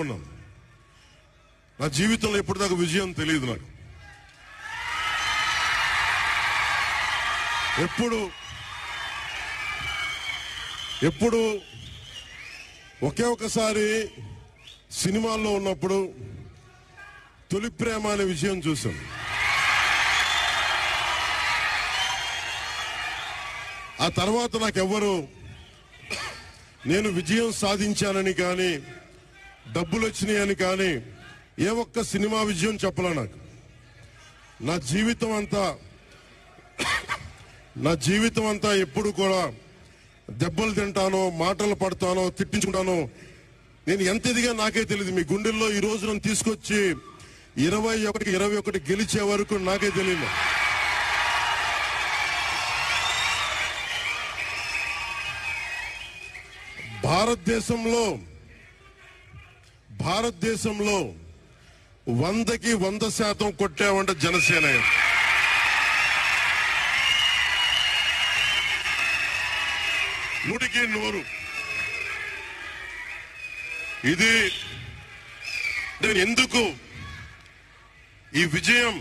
నా జీవితంలో ఎప్పటిదాకా విజయం తెలియదు నాకు. ఎప్పుడు ఒకే ఒకసారి సినిమాల్లో ఉన్నప్పుడు తొలి ప్రేమ అనే విజయం చూశాను. ఆ తర్వాత నాకెవ్వరు నేను విజయం సాధించానని కానీ డబ్బులు వచ్చినాయని కానీ ఏ ఒక్క సినిమా విజయం చెప్పలే నాకు. నా జీవితం అంతా ఎప్పుడు కూడా దెబ్బలు తింటానో, మాటలు పడతానో, తిట్టించుకుంటానో. నేను ఎంత ఎదిగా నాకే తెలియదు. మీ గుండెల్లో ఈ రోజు నన్ను తీసుకొచ్చి 21 గెలిచే వరకు నాకే తెలియదు. భారతదేశంలో 100కి 100% కొట్టామంటే జనసేన. నూటికి 100. ఇది ఎందుకు ఈ విజయం